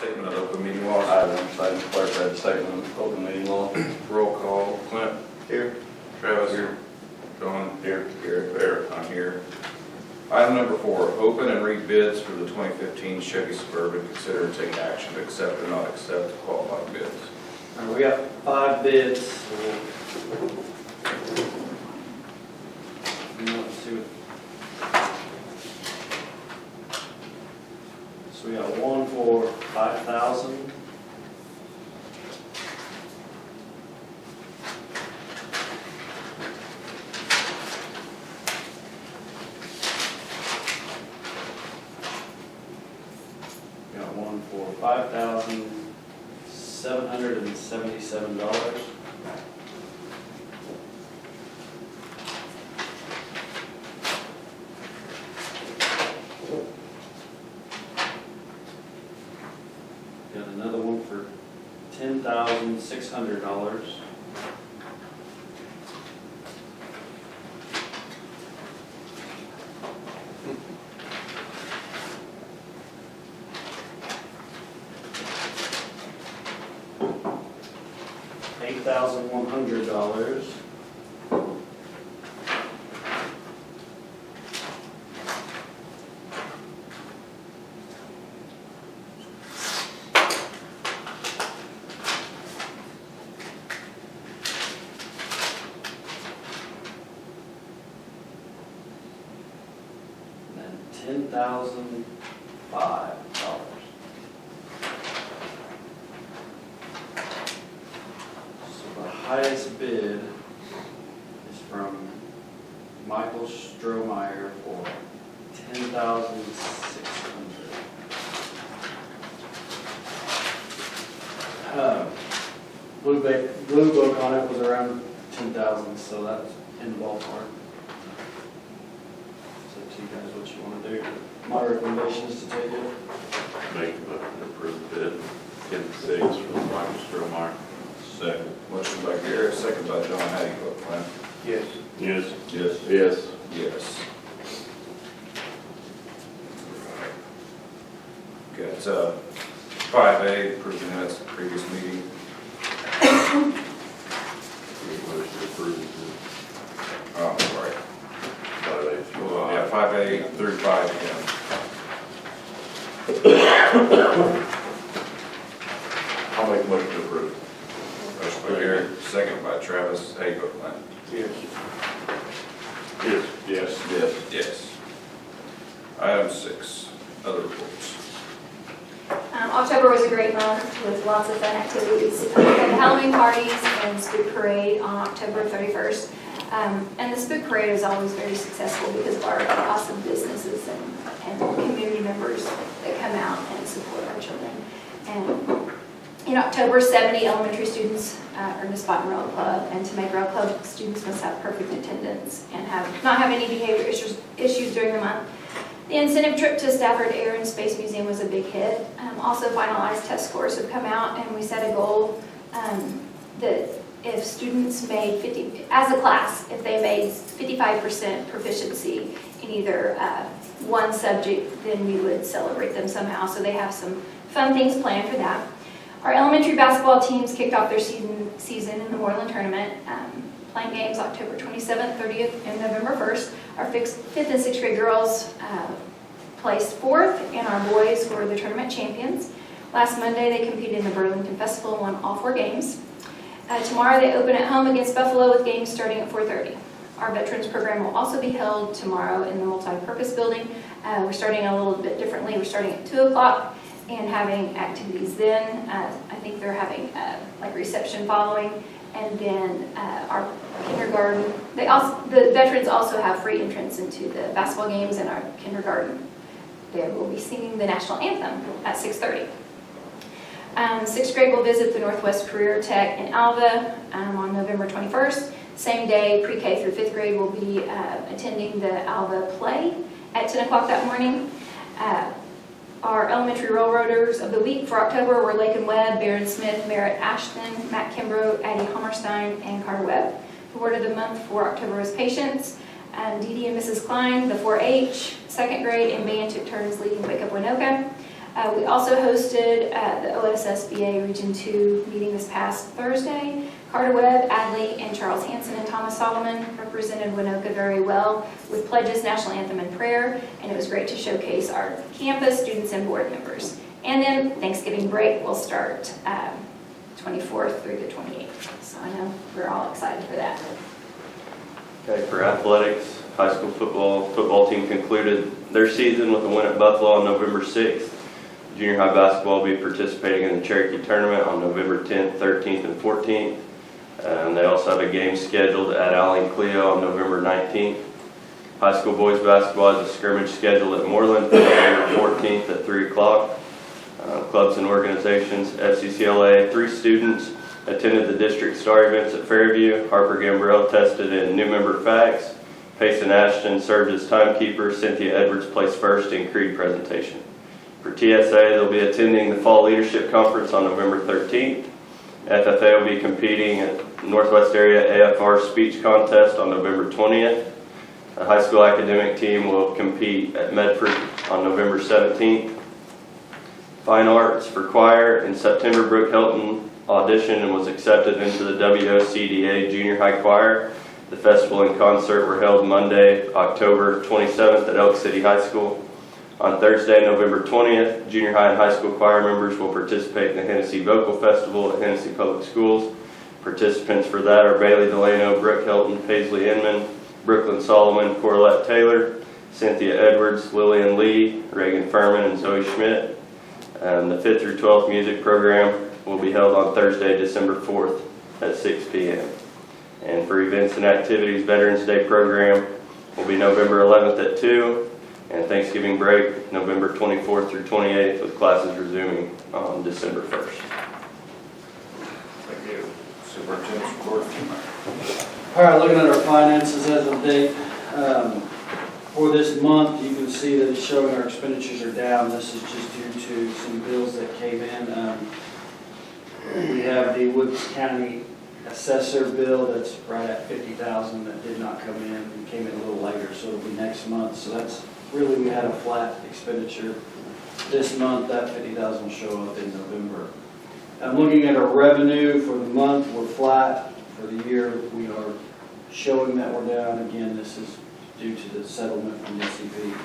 Statement of open meeting law. Item 1, citing clerk read statement of open meeting law. Roll call. Clint. Here. Travis. Here. John. Here. Here. There. I'm here. Item number 4, open and read bids for the 2015 Chevy Suburban. Consider and take action to accept or not accept qualified bids. We got 5 bids. Let's see what. So we got one for 5,000. We got one for $5,777. Got another one for $10,600. $8,100. And then $10,005. So the highest bid is from Michael Strohmeyer for $10,600. Blue book on it was around 10,000, so that's in the ballpark. It's up to you guys what you want to do. My recommendation is to take it. Make a motion to approve bid 10-6 for Michael Strohmeyer. Second. Motion by Garrett, second by John. How do you vote, Clint? Yes. Yes. Yes. Yes. Yes. Got 5A, approve the minutes of the previous meeting. Make a motion to approve Oh, I'm sorry. 5A. Yeah, 5A through 5M. I'll make a motion to approve. Motion by Garrett, second by Travis. How you vote, Clint? Yes. Yes. Yes. Yes. Yes. Item 6, other reports. October was a great month with lots of fun activities. We had Halloween parties and Spook Parade on October 31st. And the Spook Parade is always very successful because of our awesome businesses and community members that come out and support our children. And in October, 70 elementary students earned a spot in Rail Club, and to make Rail Club, students must have perfect attendance and not have any behavior issues during the month. The incentive trip to Stafford Air and Space Museum was a big hit. Also, finalized test scores have come out, and we set a goal that if students made as a class, if they made 55% proficiency in either one subject, then we would celebrate them somehow. So they have some fun things planned for that. Our elementary basketball teams kicked off their season in the Moreland tournament, playing games October 27th, 30th, and November 1st. Our 5th and 6th grade girls placed 4th, and our boys were the tournament champions. Last Monday, they competed in the Burlington Festival and won all 4 games. Tomorrow, they open at home against Buffalo with games starting at 4:30. Our veterans program will also be held tomorrow in the multi-purpose building. We're starting a little bit differently. We're starting at 2 o'clock and having activities then. I think they're having like reception following, and then our kindergarten. The veterans also have free entrance into the basketball games in our kindergarten. They will be singing the national anthem at 6:30. 6th grade will visit the Northwest Career Tech in Alva on November 21st. Same day, pre-K through 5th grade will be attending the Alva play at 10 o'clock that morning. Our elementary railroaders of the week for October were Lakin Webb, Barron Smith, Merritt Ashton, Matt Kimbrough, Addie Hammerstein, and Carter Webb. The word of the month for October was patience. Dee Dee and Mrs. Klein, the 4-H, 2nd grade, and band took turns leading Wake Up Waynoka. We also hosted the OSSBA Region 2 meeting this past Thursday. Carter Webb, Adley, and Charles Hanson and Thomas Solomon represented Waynoka very well with pledges, national anthem, and prayer, and it was great to showcase our campus, students, and board members. And then Thanksgiving break will start 24th through the 28th, so I know we're all excited for that. Okay, for athletics, high school football team concluded their season with a win at Buffalo on November 6th. Junior high basketball will be participating in the Cherokee tournament on November 10th, 13th, and 14th. They also have a game scheduled at Allen Cleo on November 19th. High school boys basketball has a scrimmage scheduled at Moreland for November 14th at 3 o'clock. Clubs and organizations, FCCLA, 3 students attended the district star events at Fairview. Harper Gambrell tested in new member facts. Payson Ashton served as timekeeper. Cynthia Edwards placed first in creed presentation. For TSA, they'll be attending the Fall Leadership Conference on November 13th. FFA will be competing at Northwest Area AFR Speech Contest on November 20th. The high school academic team will compete at Medford on November 17th. Fine Arts for choir. In September, Brooke Helton auditioned and was accepted into the WOCDA Junior High Choir. The festival and concert were held Monday, October 27th at Elk City High School. On Thursday, November 20th, junior high and high school choir members will participate in the Hennessy Vocal Festival at Hennessy Public Schools. Participants for that are Bailey Delano, Brooke Helton, Paisley Inman, Brooklyn Solomon, Corlette Taylor, Cynthia Edwards, Lillian Lee, Reagan Furman, and Zoe Schmidt. The 5th through 12th music program will be held on Thursday, December 4th at 6 p.m. And for events and activities, Veterans Day program will be November 11th at 2, and Thanksgiving break November 24th through 28th, with classes resuming on December 1st. Thank you. Superintendent's report. All right, looking at our finances as of date, for this month, you can see that it's showing our expenditures are down. This is just due to some bills that came in. We have the Woods County assessor bill that's right at $50,000 that did not come in. It came in a little later, so it'll be next month. So that's really, we had a flat expenditure this month. That $50,000 will show up in November. I'm looking at our revenue for the month. We're flat. For the year, we are showing that we're down. Again, this is due to the settlement from the SCP.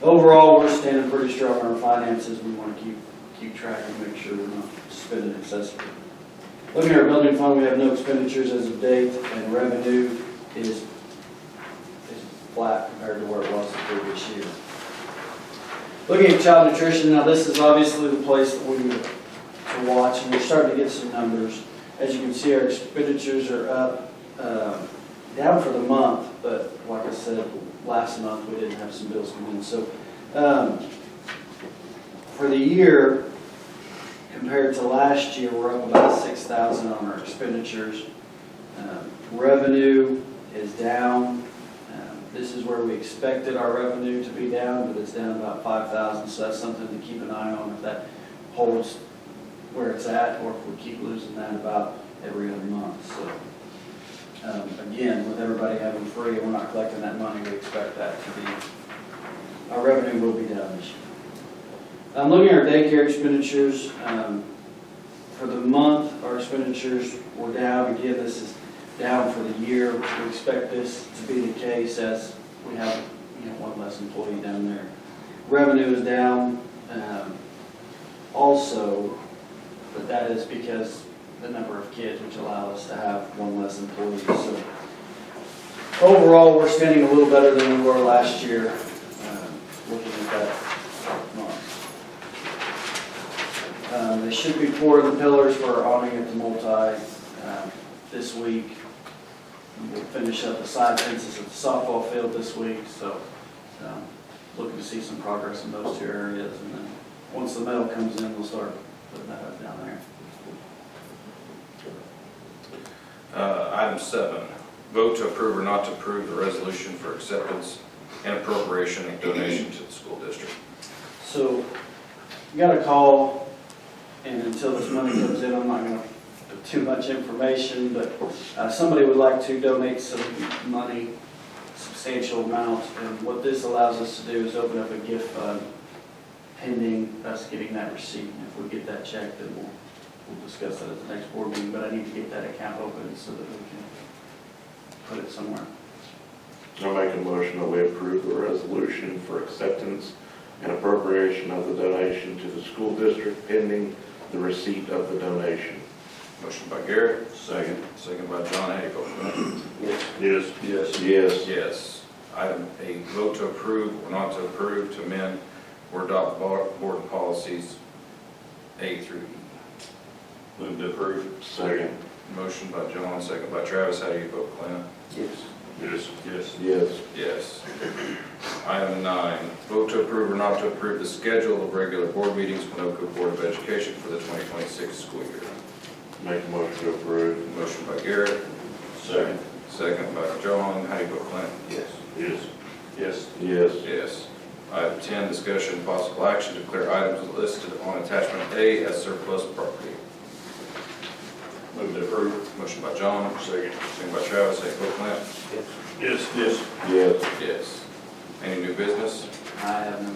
Overall, we're standing pretty strong on our finances. We want to keep track and make sure we're not spending excessively. Looking at our building fund, we have no expenditures as of date, and revenue is flat compared to where it was the previous year. Looking at child nutrition, now this is obviously the place that we need to watch, and we're starting to get some numbers. As you can see, our expenditures are up, down for the month, but like I said, last month we didn't have some bills come in. So for the year, compared to last year, we're up about $6,000 on our expenditures. Revenue is down. This is where we expected our revenue to be down, but it's down about $5,000. So that's something to keep an eye on if that holds where it's at, or if we keep losing that about every other month. So again, with everybody having free and we're not collecting that money, we expect that to be, our revenue will be down this year. I'm looking at our daycare expenditures. For the month, our expenditures were down. Again, this is down for the year. We expect this to be the case as we have one less employee down there. Revenue is down also, but that is because the number of kids, which allow us to have one less employee. So overall, we're standing a little better than we were last year, looking at that month. They should be pouring the pillars for our awning at the multi this week. We'll finish up the side fences at the softball field this week, so looking to see some progress in those two areas. And then once the metal comes in, we'll start putting that up down there. Item 7, vote to approve or not to approve the resolution for acceptance and appropriation of donation to the school district. So you got a call, and until this money comes in, I'm not going to put too much information, but somebody would like to donate some money, substantial amount, and what this allows us to do is open up a gift fund pending us getting that receipt. And if we get that check, then we'll discuss that at the next board meeting, but I need to get that account open so that we can put it somewhere. I'll make a motion that we approve the resolution for acceptance and appropriation of the donation to the school district pending the receipt of the donation. Motion by Garrett, Second. second by John. How do you vote, Clint? Yes. Yes. Yes. Yes. Item 8, vote to approve or not to approve to amend or adopt board policies A through E. Move to approve. Second. Motion by John, second by Travis. How do you vote, Clint? Yes. Yes. Yes. Yes. Yes. Item 9, vote to approve or not to approve the schedule of regular board meetings, Waynoka Board of Education for the 2026 school year. Make a motion to approve. Motion by Garrett, Second. second by John. How do you vote, Clint? Yes. Yes. Yes. Yes. Yes. Item 10, discussion and possible action to declare items listed on attachment A as surplus property. Move to approve. Motion by John, second by Travis. How do you vote, Clint? Yes. Yes. Yes. Yes. Any new business? I have no.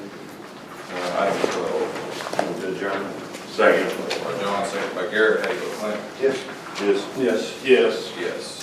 Item 12. Move to adjourn. Second. By John, second by Garrett. How do you vote, Clint? Yes. Yes. Yes. Yes. Yes.